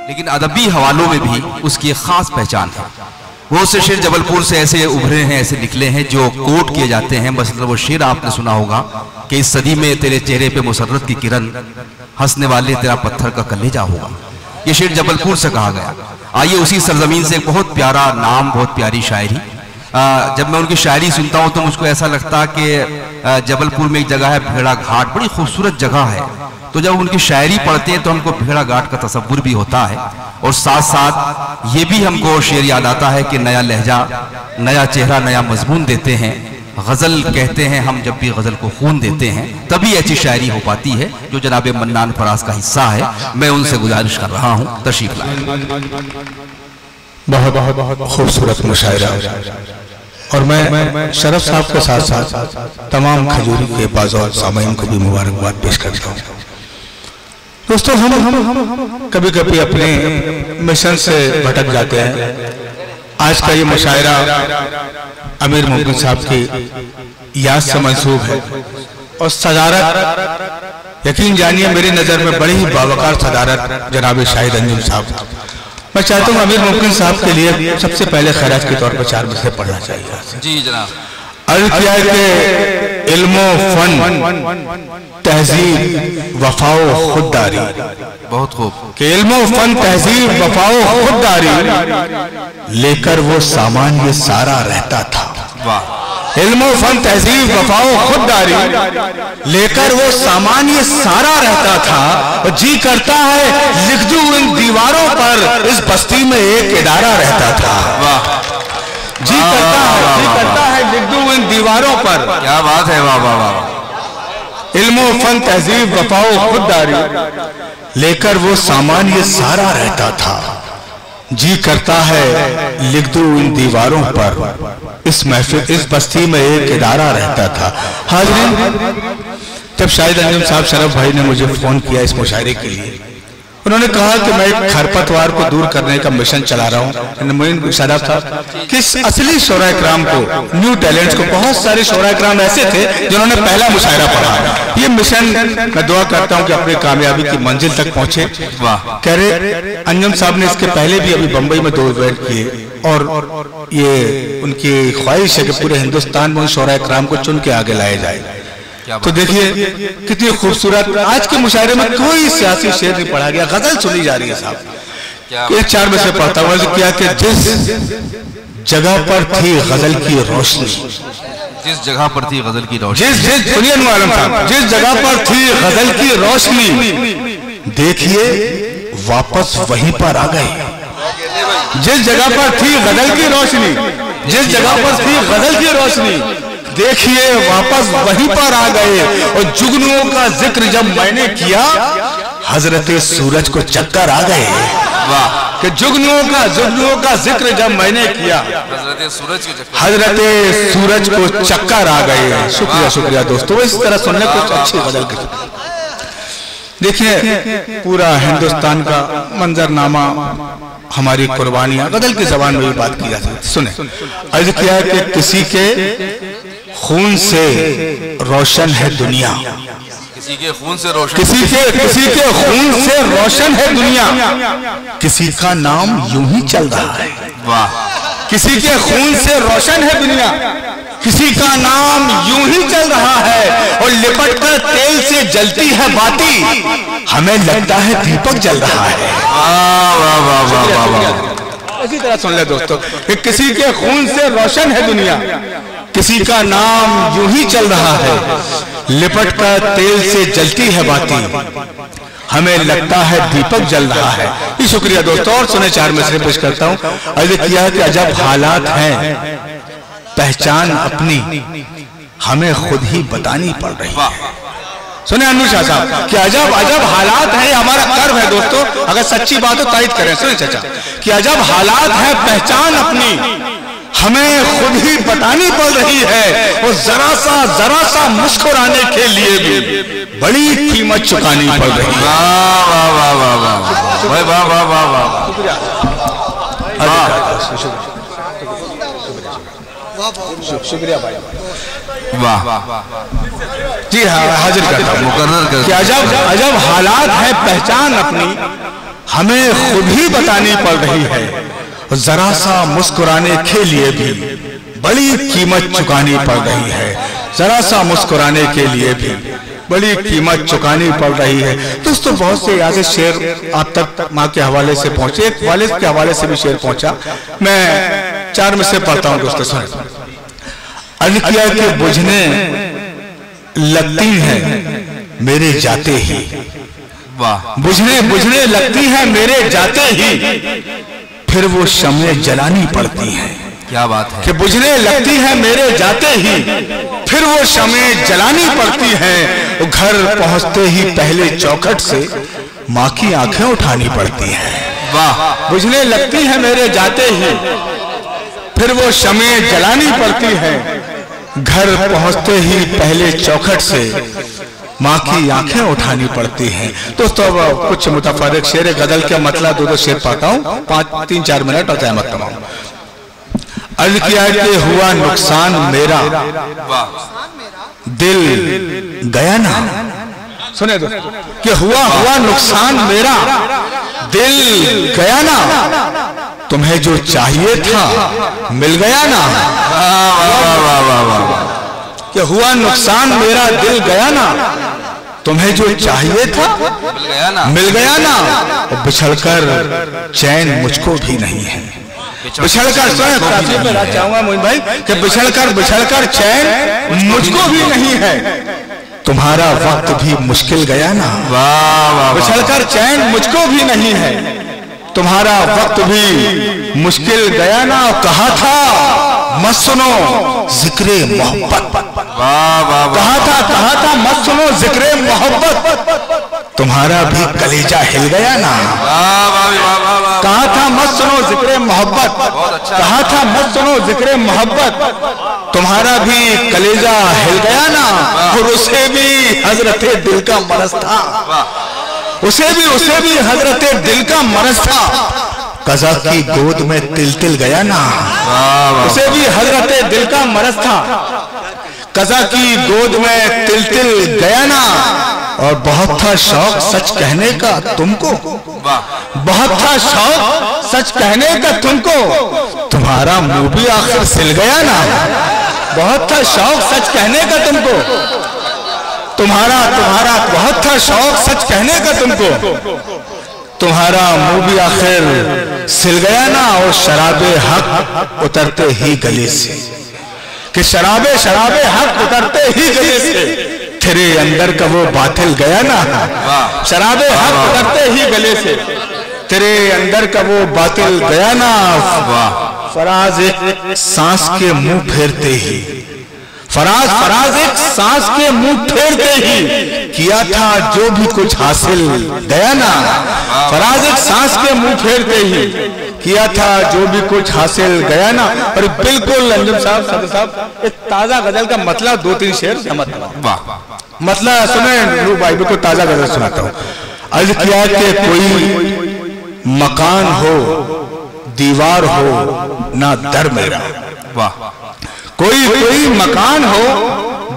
लेकिन अदबी हवालों में भी उसकी एक खास पहचान है। वो से शेर जबलपुर से ऐसे उभरे हैं, ऐसे निकले हैं जो कोट किए जाते हैं। मतलब वो शेर आपने सुना होगा कि इस सदी में तेरे चेहरे पे मुसर्रत की किरण, हंसने वाले तेरा पत्थर का कलेजा होगा। ये शेर जबलपुर से कहा गया। आइए उसी सरजमीन से एक बहुत प्यारा नाम, बहुत प्यारी शायरी। जब मैं उनकी शायरी सुनता हूँ तो मुझको ऐसा लगता है कि जबलपुर में एक जगह है भेड़ा घाट, बड़ी खूबसूरत जगह है। तो जब उनकी शायरी पढ़ते हैं तो हमको भेड़ा घाट का तसव्वुर भी होता है, और साथ साथ ये भी हमको शेर याद आता है कि नया लहजा, नया चेहरा, नया मजमून देते हैं। गजल कहते हैं हम जब भी गजल को खून देते हैं, तभी ऐसी शायरी हो पाती है जो जनाब मन्नान फराज का हिस्सा है। मैं उनसे गुजारिश कर रहा हूँ, तशरीफ लाएं। बहुत बहुत खूबसूरत मुशायरा, और मैं शरफ साहब के साथ साथ तमाम खजूरी के बाज़ार सामीन को भी मुबारकबाद पेश करता हूँ। दोस्तों, हम कभी कभी अपने मिशन से भटक जाते हैं। आज का ये मुशायरा अमीर मुमकिन साहब की याद से मंसूब है, और सदारत, यकीन जानिए मेरी नज़र में बड़ी ही बावकार सदारत जनाब शाहिद अंजुम साहब। मैं चाहता हूँ अमीर मुमकिन साहब के लिए सबसे पहले खैरात के तौर पर 4 मिसरे पढ़ना चाहिए। जी जनाब। अर्ज़ किया कि इल्मो फन तहजीब वफाओ खुददारी, बहुत खूब, कि इल्मो फन तहजीब वफाओ खुददारी लेकर वो सामान ये सारा रहता था। वाह। इल्मो फन तहजीब वफाओ खुददारी लेकर वो सामान ये सारा रहता था। और जी करता है लिख दूं इन दीवारों पर, इस बस्ती में एक इदारा रहता था। वाह। जी करता है लिख दूं इन दीवारों पर। क्या बात है, वाह वाह वाह। इल्मो फन तहजीब वफाओ खुददारी लेकर वो सामान ये सारा रहता था। जी करता है लिख दूं इन दीवारों पर, इस महफिल, इस बस्ती में एक इदारा रहता था। हाज़रीन, जब शाहिद अंजुम साहब शरफ भाई ने मुझे फोन किया इस मुशायरे के लिए, उन्होंने कहा कि मैं एक खरपतवार को दूर करने का मिशन चला रहा हूँ। मोइन शादाब साहब किस असली शोरा इकराम को, न्यू टैलेंट्स को, बहुत सारे शोरा इकराम ऐसे थे जिन्होंने पहला मुशायरा पढ़ा। ये मिशन मैं दुआ करता हूँ कि अपनी कामयाबी की मंजिल तक पहुंचे। कह रहे अंजुम साहब ने इसके पहले भी अभी बंबई में 2 इवेंट किए, और ये उनकी ख्वाहिश है कि पूरे हिंदुस्तान में उन शोरा इकराम को चुन के आगे लाया जाए। तो देखिए कितनी खूबसूरत, आज के मुशायरे में कोई सियासी शेर नहीं पढ़ा गया, गजल सुनी जा रही है साहब। एक 4 में से पढ़ता हुआ किया कि जिस जगह पर थी गजल की रोशनी, जिस जगह पर थी गजल की रोशनी, सुनिए आलम साहब, जिस जगह पर थी गजल की रोशनी देखिए वापस वहीं पर आ गए। जिस जगह पर थी गजल की रोशनी, जिस जगह पर थी गजल की रोशनी देखिए वापस वहीं पर आ गए। और जुगनुओं का जिक्र जब मैंने किया हजरत सूरज को चक्कर आ गए। वाह। कि जुगनुओं का जिक्र जब मैंने किया हजरत सूरज को चक्कर आ गए। शुक्रिया शुक्रिया दोस्तों, इस तरह सुनने कुछ अच्छी गजल की। देखिए पूरा हिंदुस्तान का मंजरनामा, हमारी कुर्बानियां, गजल की जबान में भी बात की जा सकती। सुने, अर्ज किया कि किसी के खून से रोशन है दुनिया, किसी के खून से रोशन, किसी के खून से रोशन है दुनिया, किसी का नाम यूं ही चल रहा है। वाह। किसी के खून से रोशन है दुनिया, किसी का नाम यूं ही चल रहा है। और लिपट कर तेल से जलती है बाती, हमें लगता है दीपक जल रहा है। वाह वाह वाह वाह। इसी तरह सुन ले दोस्तों कि किसी के खून से रोशन है दुनिया, किसी का नाम यूं ही चल रहा है। लिपट कर तेल से जलती है बाती, हमें लगता है दीपक जल रहा है। ये शुक्रिया दोस्तों, और सुने 4 मिसरे पेश करता हूँ। अर्ज किया कि अजब हालात हैं, पहचान अपनी हमें खुद ही बतानी पड़ रही है। सुने अनुषा साहब कि अजब अजब हालात है, हमारा कर्म है दोस्तों, अगर सच्ची बात हो तायद करें। सुने चाचा कि अजब हालात है, पहचान अपनी हमें खुद ही बतानी पड़ रही है, और जरा सा मुस्कुराने के लिए भी बड़ी कीमत चुकानी पड़ रही है। वाह वाह वाह वाह वाह वाह वाह वाह वाह, शुक्रिया भाई, वाह जी हाँ, हाजिर करता हूँ मुकर्रर कर कि अजब अजब हालात है, पहचान अपनी हमें खुद ही बतानी पड़ रही है, जरा सा मुस्कुराने के लिए भी बड़ी कीमत चुकानी पड़ रही है, जरा सा मुस्कुराने के लिए भी बड़ी कीमत चुकानी पड़ रही है। दोस्तों बहुत से ऐसे शेर आप तक माँ के हवाले से पहुंचे, एक वालिद के हवाले से भी शेर पहुंचा, मैं 4 में से पढ़ता हूँ दोस्तों। सुन, अर्ज किया कि बुझने लगती है मेरे जाते ही, वाह, बुझने लगती है मेरे जाते ही, फिर वो शम्में जलानी पड़ती हैं। क्या बात है कि बुझने लगती है मेरे जाते ही, फिर वो शम्में जलानी पड़ती हैं, घर पहुंचते ही पहले चौखट से माँ की आंखें उठानी पड़ती हैं। वाह, बुझने लगती है मेरे जाते ही, फिर वो शम्में जलानी पड़ती हैं, घर पहुंचते ही पहले चौखट से माँ की आंखें उठानी पड़ती हैं। दोस्तों अब कुछ मुतफर्रिक शेर गजल के मतलब 2 शेर पाता हूँ, 3-4 मिनट और जहमत तमाम। अर्ज किया कि हुआ नुकसान मेरा, दिल गया ना। सुने दोस्तों कि हुआ नुकसान मेरा, दिल गया ना, तुम्हें जो चाहिए था मिल गया ना। कि हुआ नुकसान मेरा, दिल गया ना, तुम्हें जो चाहिए था मिल गया ना, बिछड़कर चैन मुझको भी नहीं है। बिछड़कर चाहूंगा मोइन भाई कि बिछड़कर चैन मुझको भी नहीं है, तुम्हारा वक्त भी मुश्किल गया ना। बिछड़कर चैन मुझको भी नहीं है, तुम्हारा वक्त भी मुश्किल गया ना। कहा था मत सुनो जिक्रे मोहब्बत, कहा था मत सुनो जिक्रे मोहब्बत, तुम्हारा भी कलेजा हिल गया ना। कहा था मत सुनो जिक्रे मोहब्बत, कहा था मत सुनो जिक्रे मोहब्बत, तुम्हारा भी कलेजा हिल गया ना। और उसे भी हजरते दिल का मरज था, उसे भी हजरते दिल का मरज था, कज़ा की गोद में तिल गया ना। उसे भी हजरते दिल का मरज था, कज़ा की गोद में तिल गया ना। और बहुत था शौक सच कहने का तुमको, बहुत था शौक सच कहने का तुमको, तुम्हारा मुंह भी आखिर सिल गया ना। बहुत था शौक सच कहने का तुमको, तुम्हारा बहुत था शौक सच कहने का तुमको, तुम्हारा मुंह भी आखिर सिल गया ना। और शराबे हक उतरते ही गले से, कि शराबे हक उतरते ही गले से, तेरे अंदर का वो बातिल गया ना। शराबे हक उतरते ही गले से, तेरे अंदर का वो बातिल गया ना। फराज एक सांस के मुंह फेरते ही, फराज एक सांस के मुंह फेरते ही, किया था जो भी कुछ हासिल गया ना। फराज एक सांस के मुंह फेरते ही, किया था जो भी कुछ हासिल गया ना। और बिल्कुल अंजुम साहब, सदर साहब, एक ताजा गजल का मतलब 2-3 शेर मतलब सुने भाई, बिल्कुल ताजा गजल सुनाता हूँ। अर्ज किया कि कोई मकान हो दीवार हो ना दर मेरा, कोई मकान हो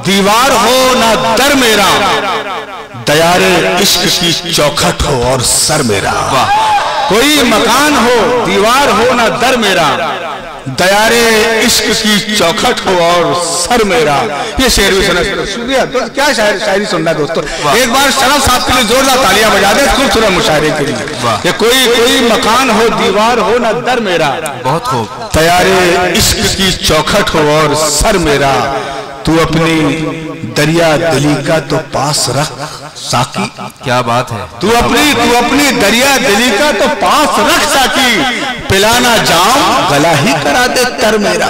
दीवार हो ना दर मेरा, दयारे इश्क की चौखट हो और सर मेरा। कोई मकान हो दीवार हो ना दर मेरा, दयारे इश्क की चौखट हो और सर मेरा। ये शेर भी सुना। शुक्रिया। तो क्या शायरी सुनना दोस्तों, एक बार शरफ साहब के लिए जोरदार तालियां बजा दें खूबसूरत मुशायरे के लिए। कि कोई मकान हो दीवार हो ना दर मेरा, बहुत खूब, दयारे इश्क की चौखट हो और सर मेरा, तू अपनी दरिया दिली का तो पास रख साकी। क्या बात है। तू अपनी दरिया दिली का तो पास रख साकी, पिलाना जाम गला ही करा दे तर मेरा।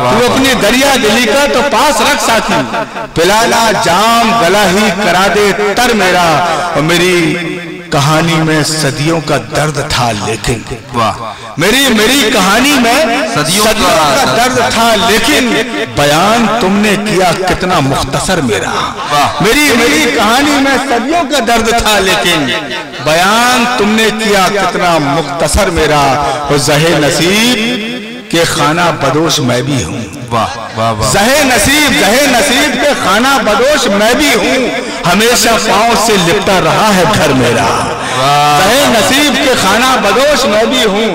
तू अपनी दरिया दिली का तो पास रख साथी, पिलाना जाम गला ही करा दे तर मेरा। और मेरी कहानी में सदियों का दर्द था लेकिन, मेरी कहानी में सदियों का दर्द था लेकिन बयान तुमने किया कितना मुख्तसर मेरा। मेरी कहानी में सदियों का दर्द था लेकिन बयान तुमने किया कितना मुख्तसर मेरा। और ज़हे नसीब के खाना बदोश मैं भी हूँ, ज़हे नसीब के खाना बदोश मैं भी हूँ। हमेशा पाँव से लिपटा रहा है घर मेरा। ज़हे नसीब के खाना बदोश मैं भी हूँ,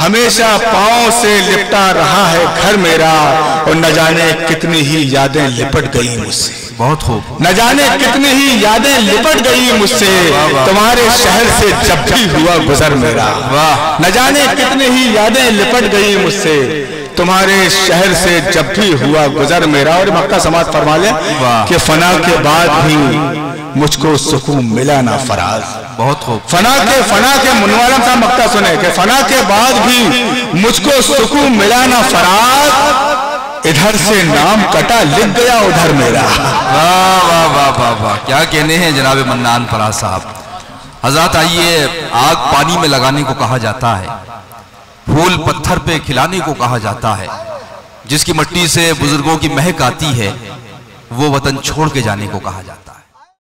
हमेशा पाँव से लिपटा रहा है घर मेरा। और न जाने कितनी ही यादें लिपट गई मुझसे, बहुत खूब। न जाने कितनी ही यादें लिपट गई मुझसे तुम्हारे शहर से जब भी हुआ गुजर मेरा। न जाने कितनी ही यादें लिपट गई मुझसे तुम्हारे शहर से जब भी हुआ गुजर मेरा। और मक्का समाज फरमा ले कि फना के बाद भी मुझको सुकून मिला ना फराज। बहुत खूब। फना के मुनवालम साहब मक्का सुने कि फना के बाद भी मुझको सुकून मिला ना फराज। इधर से नाम कटा लिख गया उधर मेरा। वाह वाह वाह वाह वाह, क्या कहने हैं जनाब मन्नान फराज साहब। हज़रत आइए, आग पानी में लगाने को कहा जाता है, फूल पत्थर पे खिलाने को कहा जाता है, जिसकी मिट्टी से बुजुर्गों की महक आती है वो वतन छोड़ के जाने को कहा जाता है।